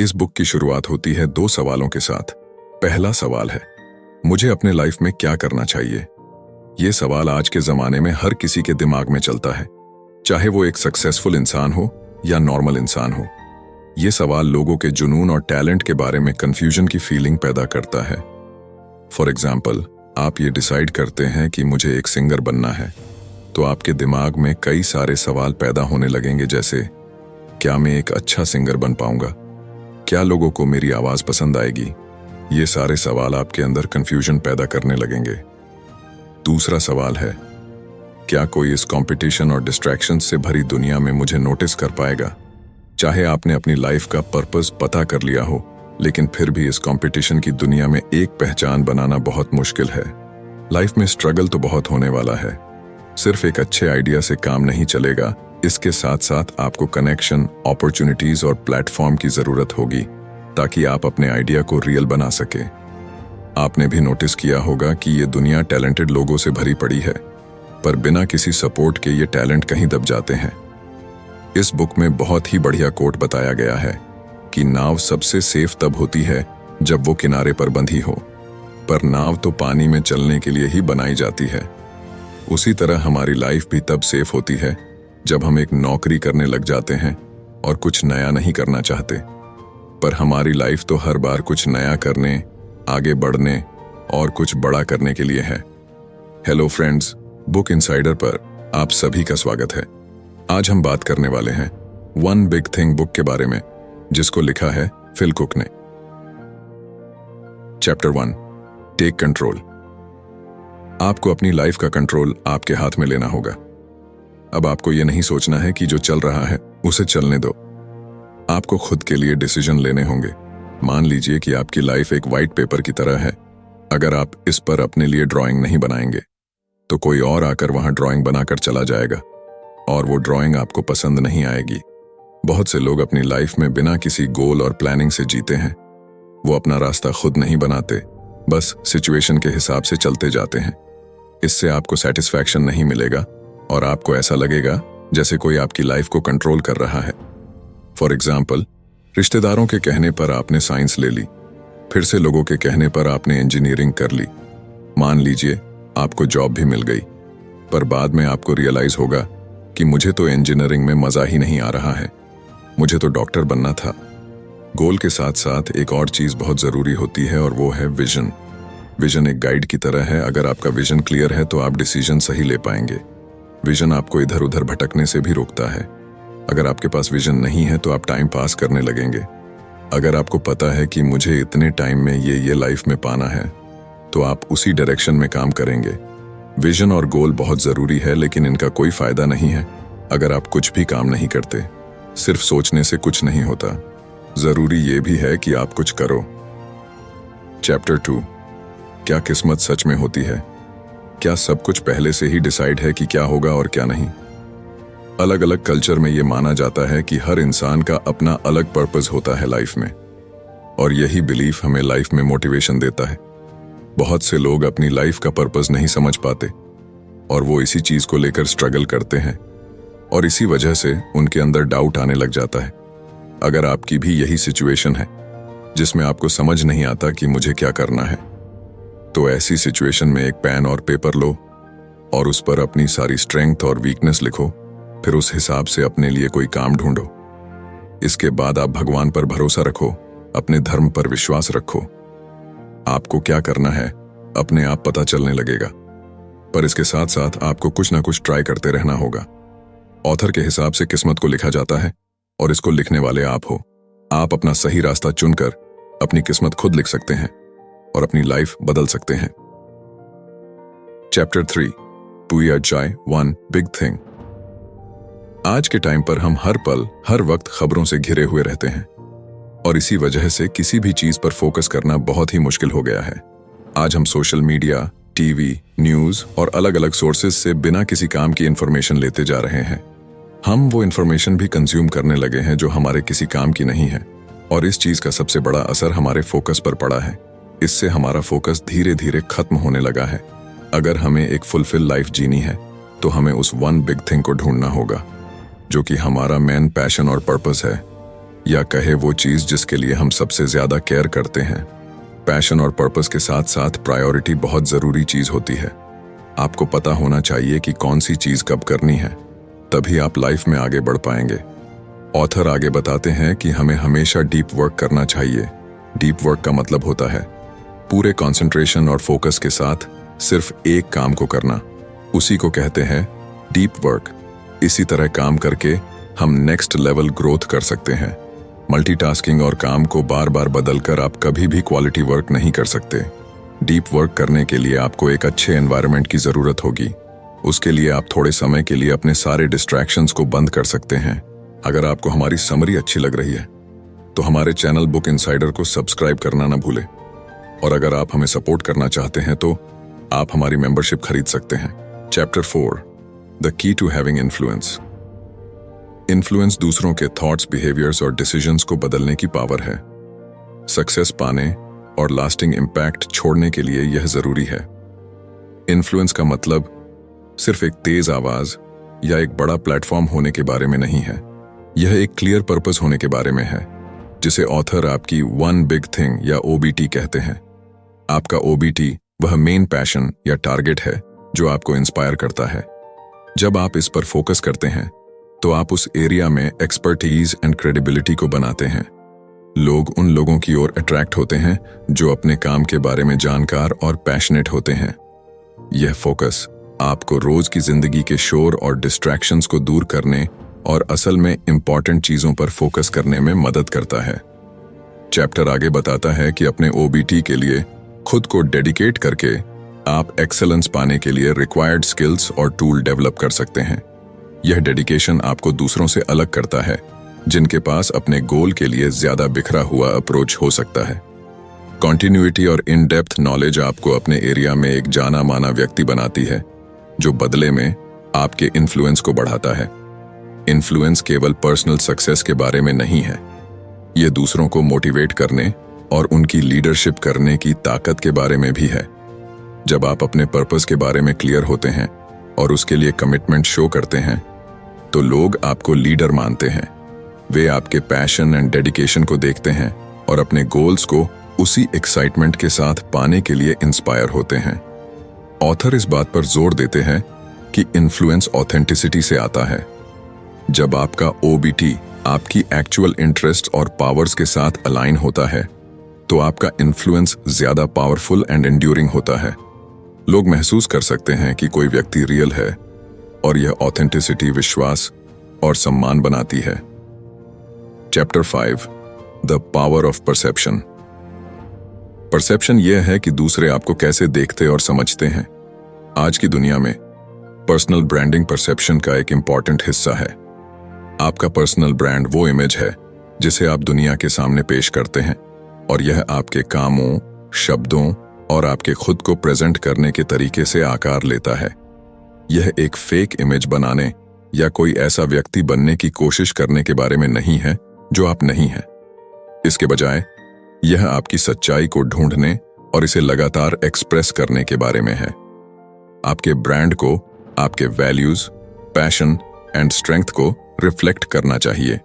इस बुक की शुरुआत होती है दो सवालों के साथ। पहला सवाल है, मुझे अपने लाइफ में क्या करना चाहिए? ये सवाल आज के जमाने में हर किसी के दिमाग में चलता है, चाहे वो एक सक्सेसफुल इंसान हो या नॉर्मल इंसान हो। ये सवाल लोगों के जुनून और टैलेंट के बारे में कंफ्यूजन की फीलिंग पैदा करता है। फॉर एग्जाम्पल, आप ये डिसाइड करते हैं कि मुझे एक सिंगर बनना है, तो आपके दिमाग में कई सारे सवाल पैदा होने लगेंगे, जैसे क्या मैं एक अच्छा सिंगर बन पाऊंगा? क्या लोगों को मेरी आवाज पसंद आएगी? ये सारे सवाल आपके अंदर कंफ्यूजन पैदा करने लगेंगे। दूसरा सवाल है, क्या कोई इस कंपटीशन और डिस्ट्रैक्शन से भरी दुनिया में मुझे नोटिस कर पाएगा? चाहे आपने अपनी लाइफ का पर्पस पता कर लिया हो, लेकिन फिर भी इस कंपटीशन की दुनिया में एक पहचान बनाना बहुत मुश्किल है। लाइफ में स्ट्रगल तो बहुत होने वाला है। सिर्फ एक अच्छे आइडिया से काम नहीं चलेगा, इसके साथ साथ आपको कनेक्शन, अपॉर्चुनिटीज और प्लेटफॉर्म की जरूरत होगी ताकि आप अपने आइडिया को रियल बना सके। आपने भी नोटिस किया होगा कि ये दुनिया टैलेंटेड लोगों से भरी पड़ी है, पर बिना किसी सपोर्ट के ये टैलेंट कहीं दब जाते हैं। इस बुक में बहुत ही बढ़िया कोट बताया गया है कि नाव सबसे सेफ तब होती है जब वो किनारे पर बंधी हो, पर नाव तो पानी में चलने के लिए ही बनाई जाती है। उसी तरह हमारी लाइफ भी तब सेफ होती है जब हम एक नौकरी करने लग जाते हैं और कुछ नया नहीं करना चाहते, पर हमारी लाइफ तो हर बार कुछ नया करने, आगे बढ़ने और कुछ बड़ा करने के लिए है। हेलो फ्रेंड्स, बुक इनसाइडर पर आप सभी का स्वागत है। आज हम बात करने वाले हैं वन बिग थिंग बुक के बारे में, जिसको लिखा है फिल कुक ने। Chapter 1, take control. आपको अपनी लाइफ का कंट्रोल आपके हाथ में लेना होगा। अब आपको यह नहीं सोचना है कि जो चल रहा है उसे चलने दो। आपको खुद के लिए डिसीजन लेने होंगे। मान लीजिए कि आपकी लाइफ एक वाइट पेपर की तरह है। अगर आप इस पर अपने लिए ड्राइंग नहीं बनाएंगे, तो कोई और आकर वहां ड्राइंग बनाकर चला जाएगा और वो ड्राइंग आपको पसंद नहीं आएगी। बहुत से लोग अपनी लाइफ में बिना किसी गोल और प्लानिंग से जीते हैं। वो अपना रास्ता खुद नहीं बनाते, बस सिचुएशन के हिसाब से चलते जाते हैं। इससे आपको सेटिस्फैक्शन नहीं मिलेगा और आपको ऐसा लगेगा जैसे कोई आपकी लाइफ को कंट्रोल कर रहा है। फॉर एग्जाम्पल, रिश्तेदारों के कहने पर आपने साइंस ले ली, फिर से लोगों के कहने पर आपने इंजीनियरिंग कर ली। मान लीजिए आपको जॉब भी मिल गई, पर बाद में आपको रियलाइज होगा कि मुझे तो इंजीनियरिंग में मजा ही नहीं आ रहा है, मुझे तो डॉक्टर बनना था। गोल के साथ साथ एक और चीज बहुत जरूरी होती है, और वो है विजन। विजन एक गाइड की तरह है। अगर आपका विजन क्लियर है तो आप डिसीजन सही ले पाएंगे। विजन आपको इधर उधर भटकने से भी रोकता है। अगर आपके पास विजन नहीं है तो आप टाइम पास करने लगेंगे। अगर आपको पता है कि मुझे इतने टाइम में ये लाइफ में पाना है, तो आप उसी डायरेक्शन में काम करेंगे। विजन और गोल बहुत जरूरी है, लेकिन इनका कोई फायदा नहीं है अगर आप कुछ भी काम नहीं करते। सिर्फ सोचने से कुछ नहीं होता, जरूरी ये भी है कि आप कुछ करो। चैप्टर 2, क्या किस्मत सच में होती है? क्या सब कुछ पहले से ही डिसाइड है कि क्या होगा और क्या नहीं? अलग अलग कल्चर में यह माना जाता है कि हर इंसान का अपना अलग पर्पस होता है लाइफ में, और यही बिलीफ हमें लाइफ में मोटिवेशन देता है। बहुत से लोग अपनी लाइफ का पर्पस नहीं समझ पाते और वो इसी चीज को लेकर स्ट्रगल करते हैं, और इसी वजह से उनके अंदर डाउट आने लग जाता है। अगर आपकी भी यही सिचुएशन है जिसमें आपको समझ नहीं आता कि मुझे क्या करना है, तो ऐसी सिचुएशन में एक पेन और पेपर लो और उस पर अपनी सारी स्ट्रेंथ और वीकनेस लिखो। फिर उस हिसाब से अपने लिए कोई काम ढूंढो। इसके बाद आप भगवान पर भरोसा रखो, अपने धर्म पर विश्वास रखो। आपको क्या करना है अपने आप पता चलने लगेगा, पर इसके साथ साथ आपको कुछ ना कुछ ट्राई करते रहना होगा। ऑथर के हिसाब से किस्मत को लिखा जाता है और इसको लिखने वाले आप हो। आप अपना सही रास्ता चुनकर अपनी किस्मत खुद लिख सकते हैं और अपनी लाइफ बदल सकते हैं। चैप्टर 3, पूया जाए वन बिग थिंग। आज के टाइम पर हम हर पल हर वक्त खबरों से घिरे हुए रहते हैं, और इसी वजह से किसी भी चीज पर फोकस करना बहुत ही मुश्किल हो गया है। आज हम सोशल मीडिया, टीवी, न्यूज और अलग अलग सोर्सेज से बिना किसी काम की इंफॉर्मेशन लेते जा रहे हैं। हम वो इंफॉर्मेशन भी कंज्यूम करने लगे हैं जो हमारे किसी काम की नहीं है, और इस चीज का सबसे बड़ा असर हमारे फोकस पर पड़ा है। इससे हमारा फोकस धीरे धीरे खत्म होने लगा है। अगर हमें एक फुलफिल लाइफ जीनी है, तो हमें उस वन बिग थिंग को ढूंढना होगा, जो कि हमारा मेन पैशन और पर्पस है। या कहे वो चीज जिसके लिए हम सबसे ज्यादा केयर करते हैं। पैशन और पर्पस के साथ साथ प्रायोरिटी बहुत जरूरी चीज होती है। आपको पता होना चाहिए कि कौन सी चीज कब करनी है, तभी आप लाइफ में आगे बढ़ पाएंगे। ऑथर आगे बताते हैं कि हमें हमेशा डीप वर्क करना चाहिए। डीप वर्क का मतलब होता है पूरे कंसंट्रेशन और फोकस के साथ सिर्फ एक काम को करना, उसी को कहते हैं डीप वर्क। इसी तरह काम करके हम नेक्स्ट लेवल ग्रोथ कर सकते हैं। मल्टीटास्किंग और काम को बार बार बदलकर आप कभी भी क्वालिटी वर्क नहीं कर सकते। डीप वर्क करने के लिए आपको एक अच्छे एनवायरनमेंट की जरूरत होगी। उसके लिए आप थोड़े समय के लिए अपने सारे डिस्ट्रैक्शंस को बंद कर सकते हैं। अगर आपको हमारी समरी अच्छी लग रही है तो हमारे चैनल बुक इनसाइडर को सब्सक्राइब करना ना भूलें। और अगर आप हमें सपोर्ट करना चाहते हैं तो आप हमारी मेंबरशिप खरीद सकते हैं। Chapter 4, the key to having influence. Influence दूसरों के थॉट्स, बिहेवियर्स और डिसीजंस को बदलने की पावर है। सक्सेस पाने और लास्टिंग इम्पैक्ट छोड़ने के लिए यह जरूरी है। इन्फ्लुएंस का मतलब सिर्फ एक तेज आवाज या एक बड़ा प्लेटफॉर्म होने के बारे में नहीं है। यह एक क्लियर पर्पस होने के बारे में है, जिसे ऑथर आपकी वन बिग थिंग या OBT कहते हैं। आपका OBT वह मेन पैशन या टारगेट है जो आपको इंस्पायर करता है। जब आप इस पर फोकस करते हैं तो आप उस एरिया में एक्सपर्टीज एंड क्रेडिबिलिटी को बनाते हैं। लोग उन लोगों की ओर अट्रैक्ट होते हैं जो अपने काम के बारे में जानकार और पैशनेट होते हैं। यह फोकस आपको रोज की जिंदगी के शोर और डिस्ट्रैक्शंस को दूर करने और असल में इंपॉर्टेंट चीजों पर फोकस करने में मदद करता है। चैप्टर आगे बताता है कि अपने OBT के लिए खुद को डेडिकेट करके आप एक्सेलेंस पाने के लिए रिक्वायर्ड स्किल्स और टूल डेवलप कर सकते हैं। यह डेडिकेशन आपको दूसरों से अलग करता है, जिनके पास अपने गोल के लिए ज्यादा बिखरा हुआ अप्रोच हो सकता है। कॉन्टिन्यूटी और इन डेप्थ नॉलेज आपको अपने एरिया में एक जाना माना व्यक्ति बनाती है, जो बदले में आपके इन्फ्लुएंस को बढ़ाता है। इन्फ्लुएंस केवल पर्सनल सक्सेस के बारे में नहीं है, यह दूसरों को मोटिवेट करने और उनकी लीडरशिप करने की ताकत के बारे में भी है। जब आप अपने पर्पस के बारे में क्लियर होते हैं और उसके लिए कमिटमेंट शो करते हैं तो लोग आपको लीडर मानते हैं। वे आपके पैशन एंड डेडिकेशन को देखते हैं और अपने गोल्स को उसी एक्साइटमेंट के साथ पाने के लिए इंस्पायर होते हैं। ऑथर इस बात पर जोर देते हैं कि इन्फ्लुएंस ऑथेंटिसिटी से आता है। जब आपका OBT आपकी एक्चुअल इंटरेस्ट और पावर्स के साथ अलाइन होता है तो आपका इन्फ्लुएंस ज्यादा पावरफुल एंड एंड्यूरिंग होता है। लोग महसूस कर सकते हैं कि कोई व्यक्ति रियल है और यह ऑथेंटिसिटी विश्वास और सम्मान बनाती है। Chapter 5, the power of perception. Perception यह है कि दूसरे आपको कैसे देखते और समझते हैं। आज की दुनिया में पर्सनल ब्रांडिंग परसेप्शन का एक इंपॉर्टेंट हिस्सा है। आपका पर्सनल ब्रांड वो इमेज है जिसे आप दुनिया के सामने पेश करते हैं, और यह आपके कामों, शब्दों और आपके खुद को प्रेजेंट करने के तरीके से आकार लेता है। यह एक फेक इमेज बनाने या कोई ऐसा व्यक्ति बनने की कोशिश करने के बारे में नहीं है जो आप नहीं हैं। इसके बजाय यह आपकी सच्चाई को ढूंढने और इसे लगातार एक्सप्रेस करने के बारे में है। आपके ब्रांड को आपके वैल्यूज, पैशन एंड स्ट्रेंथ को रिफ्लेक्ट करना चाहिए।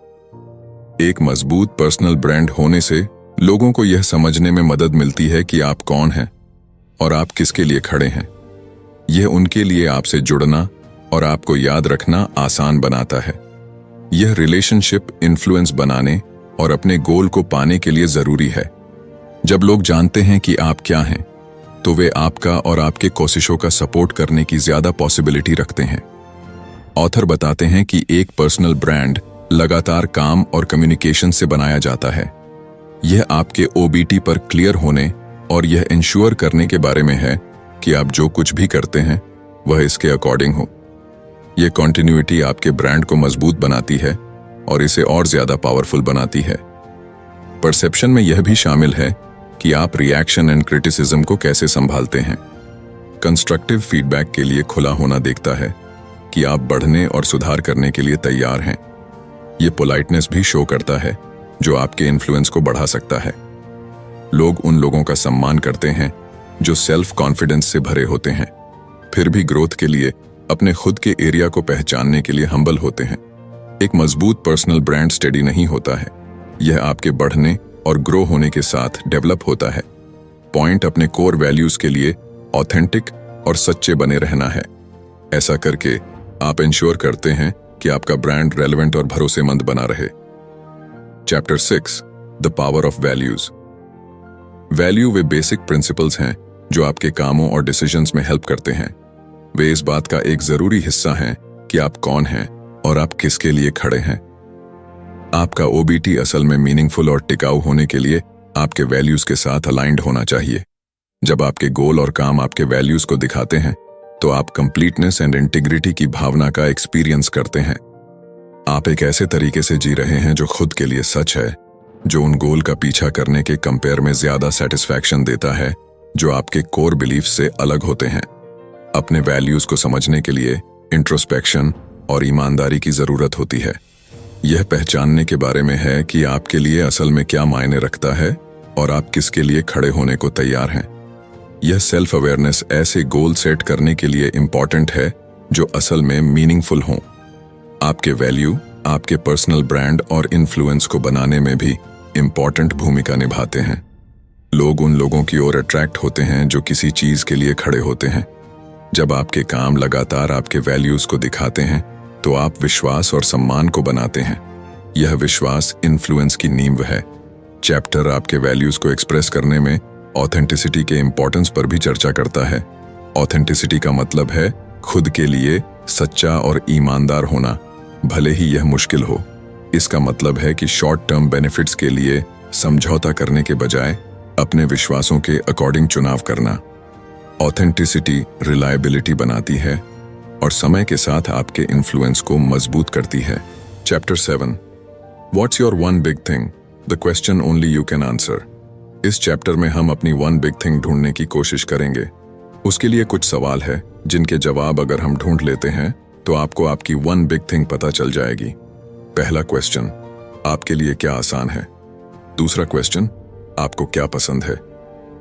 एक मजबूत पर्सनल ब्रांड होने से लोगों को यह समझने में मदद मिलती है कि आप कौन हैं और आप किसके लिए खड़े हैं। यह उनके लिए आपसे जुड़ना और आपको याद रखना आसान बनाता है। यह रिलेशनशिप इन्फ्लुएंस बनाने और अपने गोल को पाने के लिए जरूरी है। जब लोग जानते हैं कि आप क्या हैं, तो वे आपका और आपके कोशिशों का सपोर्ट करने की ज्यादा पॉसिबिलिटी रखते हैं। ऑथर बताते हैं कि एक पर्सनल ब्रांड लगातार काम और कम्युनिकेशन से बनाया जाता है। यह आपके OBT पर क्लियर होने और यह इंश्योर करने के बारे में है कि आप जो कुछ भी करते हैं वह इसके अकॉर्डिंग हो। यह कॉन्टिन्यूटी आपके ब्रांड को मजबूत बनाती है और इसे और ज्यादा पावरफुल बनाती है। परसेप्शन में यह भी शामिल है कि आप रिएक्शन एंड क्रिटिसिज्म को कैसे संभालते हैं। कंस्ट्रक्टिव फीडबैक के लिए खुला होना देखता है कि आप बढ़ने और सुधार करने के लिए तैयार हैं। यह पोलाइटनेस भी शो करता है जो आपके इन्फ्लुएंस को बढ़ा सकता है। लोग उन लोगों का सम्मान करते हैं जो सेल्फ कॉन्फिडेंस से भरे होते हैं, फिर भी ग्रोथ के लिए अपने खुद के एरिया को पहचानने के लिए हम्बल होते हैं। एक मजबूत पर्सनल ब्रांड स्टेडी नहीं होता है, यह आपके बढ़ने और ग्रो होने के साथ डेवलप होता है। पॉइंट अपने कोर वैल्यूज के लिए ऑथेंटिक और सच्चे बने रहना है। ऐसा करके आप इंश्योर करते हैं कि आपका ब्रांड रेलेवेंट और भरोसेमंद बना रहे। Chapter 6 the power of values. Value way basic principles हैं जो आपके कामों और डिसीजंस में हेल्प करते हैं। वे इस बात का एक जरूरी हिस्सा हैं कि आप कौन हैं और आप किसके लिए खड़े हैं। आपका ओबीटी असल में मीनिंगफुल और टिकाऊ होने के लिए आपके वैल्यूज के साथ अलाइंड होना चाहिए। जब आपके गोल और काम आपके वैल्यूज को दिखाते हैं तो आप कंप्लीटनेस एंड इंटीग्रिटी की भावना का एक्सपीरियंस करते हैं। आप एक ऐसे तरीके से जी रहे हैं जो खुद के लिए सच है, जो उन गोल का पीछा करने के कंपेयर में ज्यादा सेटिस्फैक्शन देता है, जो आपके कोर बिलीफ से अलग होते हैं। अपने वैल्यूज को समझने के लिए इंट्रोस्पेक्शन और ईमानदारी की जरूरत होती है। यह पहचानने के बारे में है कि आपके लिए असल में क्या मायने रखता है और आप किसके लिए खड़े होने को तैयार हैं। यह सेल्फ अवेयरनेस ऐसे गोल सेट करने के लिए इंपॉर्टेंट है जो असल में मीनिंगफुल हों। आपके वैल्यू आपके पर्सनल ब्रांड और इन्फ्लुएंस को बनाने में भी इंपॉर्टेंट भूमिका निभाते हैं। लोग उन लोगों की ओर अट्रैक्ट होते हैं जो किसी चीज के लिए खड़े होते हैं। जब आपके काम लगातार आपके वैल्यूज को दिखाते हैं तो आप विश्वास और सम्मान को बनाते हैं। यह विश्वास इन्फ्लुएंस की नींव है। चैप्टर आपके वैल्यूज को एक्सप्रेस करने में ऑथेंटिसिटी के इंपॉर्टेंस पर भी चर्चा करता है। ऑथेंटिसिटी का मतलब है खुद के लिए सच्चा और ईमानदार होना, भले ही यह मुश्किल हो। इसका मतलब है कि शॉर्ट टर्म बेनिफिट्स के लिए समझौता करने के बजाय अपने विश्वासों के अकॉर्डिंग चुनाव करना। ऑथेंटिसिटी रिलायबिलिटी बनाती है और समय के साथ आपके इन्फ्लुएंस को मजबूत करती है। Chapter 7 what's your one big thing, the question only you can answer. इस चैप्टर में हम अपनी वन बिग थिंग ढूंढने की कोशिश करेंगे। उसके लिए कुछ सवाल है जिनके जवाब अगर हम ढूंढ लेते हैं तो आपको आपकी वन बिग थिंग पता चल जाएगी। पहला क्वेश्चन, आपके लिए क्या आसान है? दूसरा क्वेश्चन, आपको क्या पसंद है?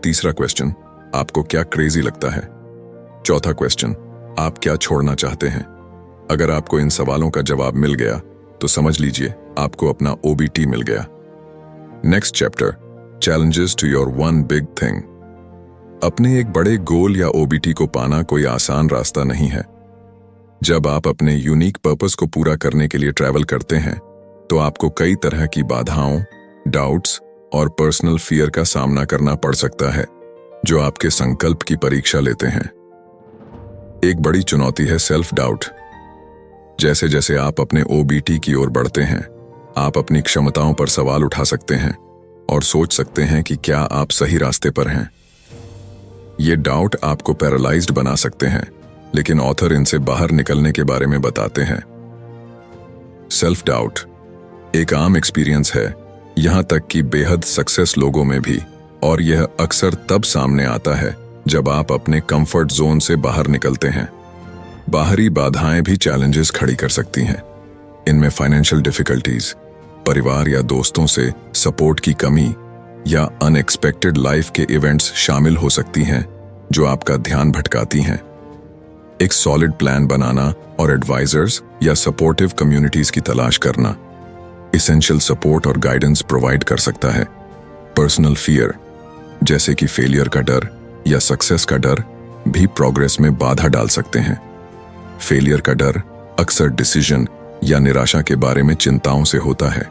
तीसरा क्वेश्चन, आपको क्या क्रेजी लगता है? चौथा क्वेश्चन, आप क्या छोड़ना चाहते हैं? अगर आपको इन सवालों का जवाब मिल गया तो समझ लीजिए आपको अपना ओबीटी मिल गया। Next chapter, challenges to your one big thing. अपने एक बड़े गोल या ओबीटी को पाना कोई आसान रास्ता नहीं है। जब आप अपने यूनिक पर्पस को पूरा करने के लिए ट्रैवल करते हैं तो आपको कई तरह की बाधाओं, डाउट्स और पर्सनल फियर का सामना करना पड़ सकता है जो आपके संकल्प की परीक्षा लेते हैं। एक बड़ी चुनौती है सेल्फ डाउट। जैसे जैसे आप अपने ओबीटी की ओर बढ़ते हैं, आप अपनी क्षमताओं पर सवाल उठा सकते हैं और सोच सकते हैं कि क्या आप सही रास्ते पर हैं। ये डाउट आपको पैरालाइज्ड बना सकते हैं, लेकिन ऑथर इनसे बाहर निकलने के बारे में बताते हैं। सेल्फ डाउट एक आम एक्सपीरियंस है, यहां तक कि बेहद सक्सेस लोगों में भी, और यह अक्सर तब सामने आता है जब आप अपने कंफर्ट जोन से बाहर निकलते हैं। बाहरी बाधाएं भी चैलेंजेस खड़ी कर सकती हैं। इनमें फाइनेंशियल डिफिकल्टीज, परिवार या दोस्तों से सपोर्ट की कमी या अनएक्सपेक्टेड लाइफ के इवेंट्स शामिल हो सकती हैं जो आपका ध्यान भटकाती हैं। एक सॉलिड प्लान बनाना और एडवाइजर्स या सपोर्टिव कम्युनिटीज की तलाश करना एसेंशियल सपोर्ट और गाइडेंस प्रोवाइड कर सकता है। पर्सनल फियर जैसे कि फेलियर का डर या सक्सेस का डर भी प्रोग्रेस में बाधा डाल सकते हैं। फेलियर का डर अक्सर डिसीजन या निराशा के बारे में चिंताओं से होता है।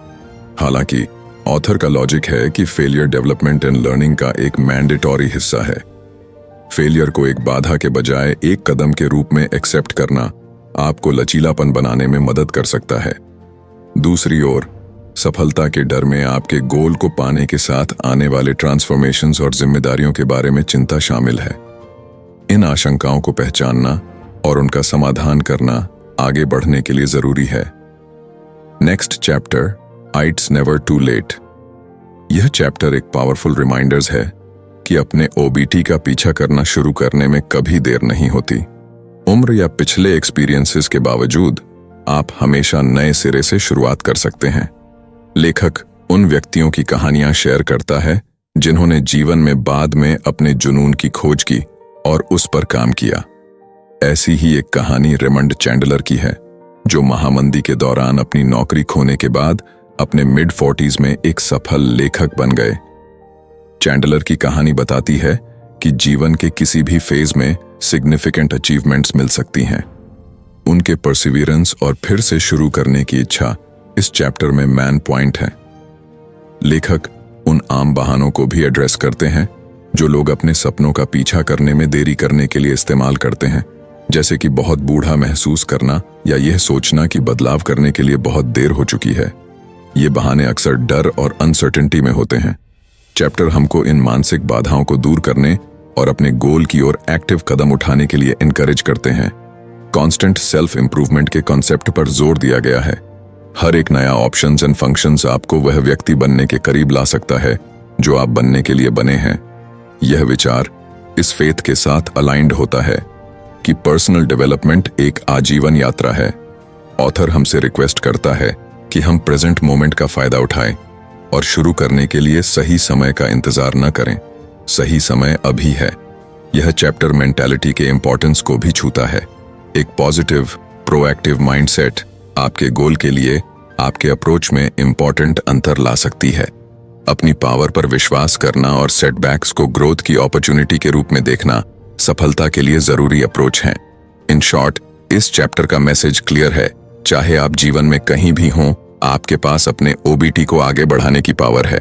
हालांकि ऑथर का लॉजिक है कि फेलियर डेवलपमेंट एंड लर्निंग का एक मैंडेटरी हिस्सा है। फेलियर को एक बाधा के बजाय एक कदम के रूप में एक्सेप्ट करना आपको लचीलापन बनाने में मदद कर सकता है। दूसरी ओर, सफलता के डर में आपके गोल को पाने के साथ आने वाले ट्रांसफॉर्मेशंस और जिम्मेदारियों के बारे में चिंता शामिल है। इन आशंकाओं को पहचानना और उनका समाधान करना आगे बढ़ने के लिए जरूरी है। Next chapter, it's never too late. यह चैप्टर एक पावरफुल रिमाइंडर्स है कि अपने ओबीटी का पीछा करना शुरू करने में कभी देर नहीं होती। उम्र या पिछले एक्सपीरियंसेस के बावजूद आप हमेशा नए सिरे से शुरुआत कर सकते हैं। लेखक उन व्यक्तियों की कहानियां शेयर करता है जिन्होंने जीवन में बाद में अपने जुनून की खोज की और उस पर काम किया। ऐसी ही एक कहानी रेमंड चैंडलर की है, जो महामंदी के दौरान अपनी नौकरी खोने के बाद अपने मिड 40s में एक सफल लेखक बन गए। चैंडलर की कहानी बताती है कि जीवन के किसी भी फेज में सिग्निफिकेंट अचीवमेंट्स मिल सकती हैं। उनके परसिवियरेंस और फिर से शुरू करने की इच्छा इस चैप्टर में मैन पॉइंट है। लेखक उन आम बहानों को भी एड्रेस करते हैं जो लोग अपने सपनों का पीछा करने में देरी करने के लिए इस्तेमाल करते हैं, जैसे कि बहुत बूढ़ा महसूस करना या यह सोचना कि बदलाव करने के लिए बहुत देर हो चुकी है। ये बहाने अक्सर डर और अनसर्टेनिटी में होते हैं। चैप्टर हमको इन मानसिक बाधाओं को दूर करने और अपने गोल की ओर एक्टिव कदम उठाने के लिए इनकरेज करते हैं। कांस्टेंट सेल्फ इंप्रूवमेंट के कॉन्सेप्ट पर जोर दिया गया है। हर एक नया ऑप्शंस एंड फंक्शंस आपको वह व्यक्ति बनने के करीब ला सकता है जो आप बनने के लिए बने हैं। यह विचार इस फेथ के साथ अलाइंड होता है कि पर्सनल डेवलपमेंट एक आजीवन यात्रा है। ऑथर हमसे रिक्वेस्ट करता है कि हम प्रेजेंट मोमेंट का फायदा उठाएं और शुरू करने के लिए सही समय का इंतजार न करें। सही समय अभी है। यह चैप्टर मेंटालिटी के इंपॉर्टेंस को भी छूता है। एक पॉजिटिव, प्रोएक्टिव माइंडसेट आपके गोल के लिए आपके अप्रोच में इंपॉर्टेंट अंतर ला सकती है। अपनी पावर पर विश्वास करना और सेटबैक्स को ग्रोथ की अपॉर्चुनिटी के रूप में देखना सफलता के लिए जरूरी अप्रोच है। इन शॉर्ट, इस चैप्टर का मैसेज क्लियर है। चाहे आप जीवन में कहीं भी हों, आपके पास अपने ओबीटी को आगे बढ़ाने की पावर है।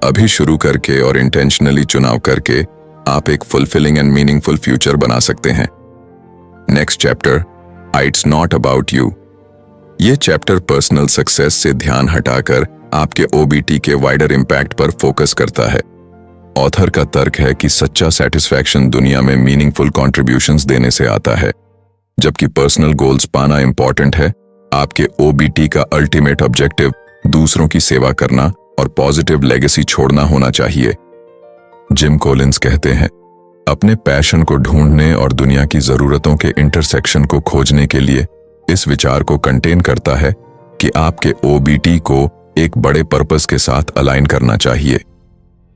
अभी शुरू करके और इंटेंशनली चुनाव करके आप एक फुलफिलिंग एंड मीनिंगफुल फ्यूचर बना सकते हैं। Next chapter, it's not about you. ये चैप्टर पर्सनल सक्सेस से ध्यान हटाकर आपके ओबीटी के वाइडर इम्पैक्ट पर फोकस करता है। ऑथर का तर्क है कि सच्चा सेटिस्फैक्शन दुनिया में मीनिंगफुल कॉन्ट्रीब्यूशंस देने से आता है, जबकि पर्सनल गोल्स पाना इंपॉर्टेंट है। आपके ओबीटी का अल्टीमेट ऑब्जेक्टिव दूसरों की सेवा करना और पॉजिटिव लेगेसी छोड़ना होना चाहिए। जिम कॉलिंस कहते हैं, अपने पैशन को ढूंढने और दुनिया की जरूरतों के इंटरसेक्शन को खोजने के लिए इस विचार को कंटेन करता है कि आपके ओबीटी को एक बड़े पर्पस के साथ अलाइन करना चाहिए।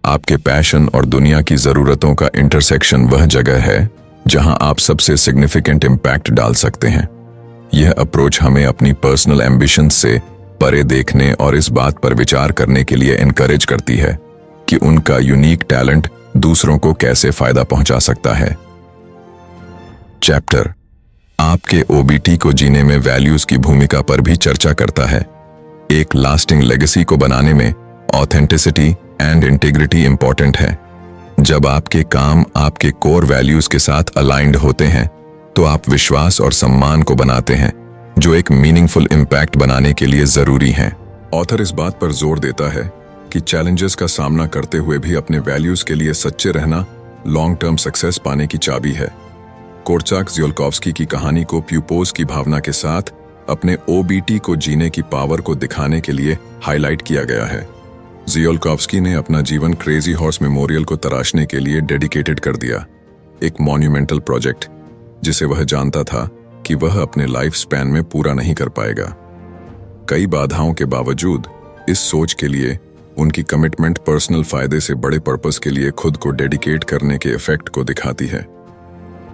आपके पैशन और दुनिया की जरूरतों का इंटरसेक्शन वह जगह है जहां आप सबसे सिग्निफिकेंट इम्पैक्ट डाल सकते हैं। यह अप्रोच हमें अपनी पर्सनल एम्बिशंस से परे देखने और इस बात पर विचार करने के लिए एनकरेज करती है कि उनका यूनिक टैलेंट दूसरों को कैसे फायदा पहुंचा सकता है। चैप्टर आपके ओबीटी को जीने में वैल्यूज की भूमिका पर भी चर्चा करता है। एक लास्टिंग लेगेसी को बनाने में ऑथेंटिसिटी एंड इंटीग्रिटी इंपॉर्टेंट है। जब आपके काम आपके कोर वैल्यूज के साथ अलाइंड होते हैं तो आप विश्वास और सम्मान को बनाते हैं, जो एक मीनिंगफुल इम्पैक्ट बनाने के लिए जरूरी हैं। ऑथर इस बात पर जोर देता है कि चैलेंजेस का सामना करते हुए भी अपने वैल्यूज के लिए सच्चे रहना लॉन्ग टर्म सक्सेस पाने की चाबी है। कोर्चाक ज़ियोल्कोव्स्की की कहानी को प्यूपोज की भावना के साथ अपने ओबीटी को जीने की पावर को दिखाने के लिए हाईलाइट किया गया है। ज़ियोल्कोव्स्की ने अपना जीवन क्रेजी हॉर्स मेमोरियल को तराशने के लिए डेडिकेटेड कर दिया, एक मॉन्यूमेंटल प्रोजेक्ट जिसे वह जानता था कि वह अपने लाइफ स्पैन में पूरा नहीं कर पाएगा। कई बाधाओं के बावजूद इस सोच के लिए उनकी कमिटमेंट पर्सनल फायदे से बड़े पर्पस के लिए खुद को डेडिकेट करने के इफेक्ट को दिखाती है।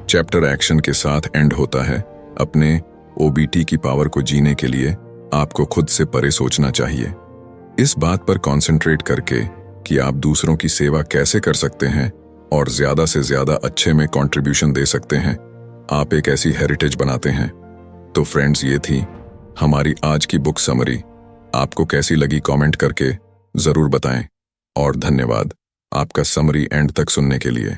चैप्टर एक्शन के साथ एंड होता है। अपने ओबीटी की पावर को जीने के लिए आपको खुद से परे सोचना चाहिए। इस बात पर कॉन्सेंट्रेट करके कि आप दूसरों की सेवा कैसे कर सकते हैं और ज्यादा से ज्यादा अच्छे में कंट्रीब्यूशन दे सकते हैं, आप एक ऐसी हेरिटेज बनाते हैं। तो फ्रेंड्स, ये थी हमारी आज की बुक समरी। आपको कैसी लगी कमेंट करके जरूर बताएं और धन्यवाद आपका समरी एंड तक सुनने के लिए।